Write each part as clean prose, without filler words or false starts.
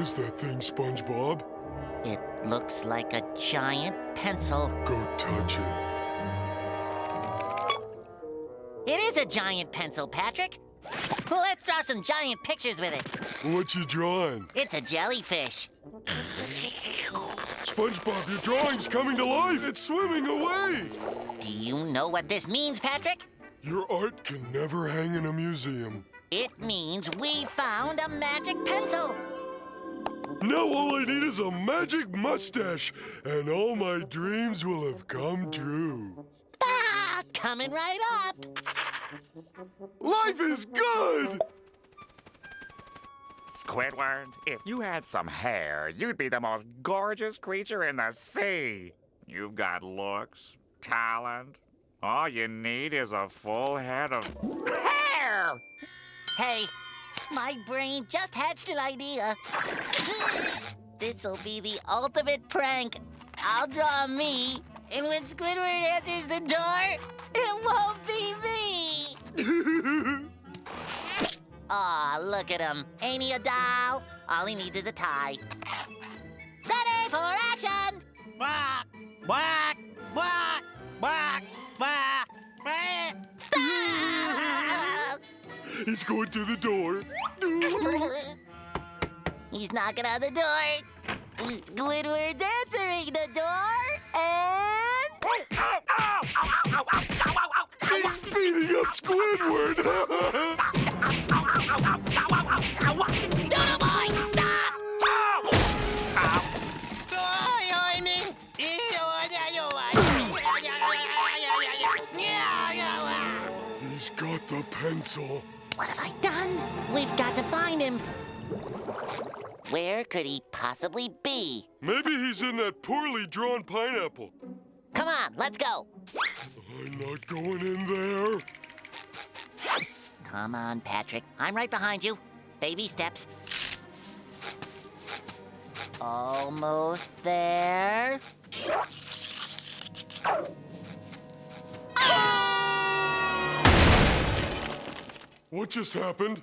is that thing, SpongeBob? It looks like a giant pencil. Go touch it. It is a giant pencil, Patrick. Let's draw some giant pictures with it. What you drawing? It's a jellyfish. SpongeBob, your drawing's coming to life. It's swimming away. Do you know what this means, Patrick? Your art can never hang in a museum. It means we found a magic pencil. Now all I need is a magic mustache, and all my dreams will have come true. Ah, coming right up. Life is good! Squidward, if you had some hair, you'd be the most gorgeous creature in the sea. You've got looks, talent. All you need is a full head of hair! Hey, my brain just hatched an idea. This'll be the ultimate prank. I'll draw me, and when Squidward answers the door, it won't be me. Aw, look at him. Ain't he a doll? All he needs is a tie. Ready for action! Quack, quack, quack, quack, quack, quack. Ah! He's going to the door. He's knocking on the door. Squidward's answering the door, and... He's beating up Squidward. Doodle boy, stop! He's got the pencil. What have I done? We've got to find him. Where could he possibly be? Maybe he's in that poorly drawn pineapple. Come on, let's go. I'm not going in there. Come on, Patrick. I'm right behind you. Baby steps. Almost there. What just happened?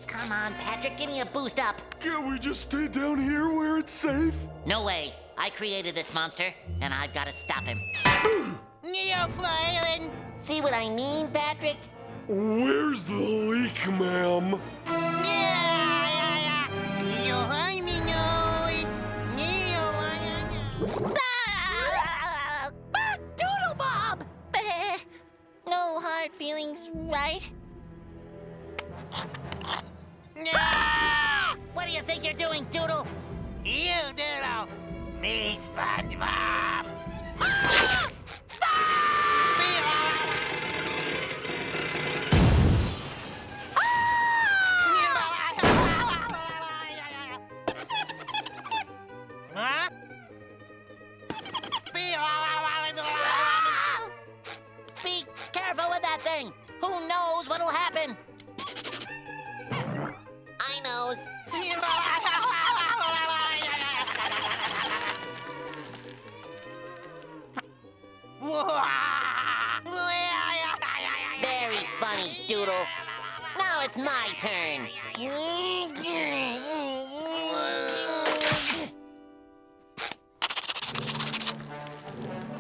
Come on, Patrick, give me a boost up. Can't we just stay down here where it's safe? No way. I created this monster, and I've got to stop him. See what I mean, Patrick? Where's the leak, ma'am? DoodleBob! No hard feelings, right? What do you think you're doing, Doodle? You Doodle, me SpongeBob. Be careful with that thing. Who knows what'll happen? I knows. Very funny, Doodle. Now it's my turn.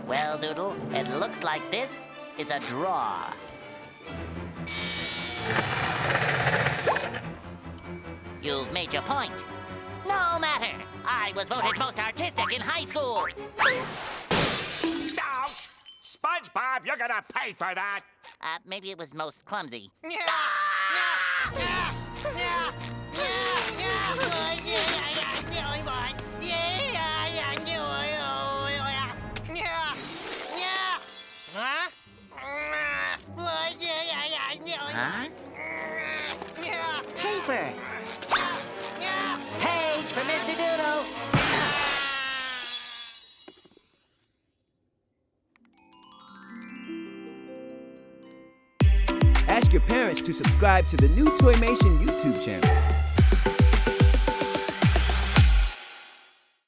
Well, Doodle, it looks like this is a draw. You've made your point. No matter. I was voted most artistic in high school. No! SpongeBob, you're gonna pay for that! Maybe it was most clumsy. Huh? Paper. Page for Mr. Doodle. Ask your parents to subscribe to the new Toymation YouTube channel.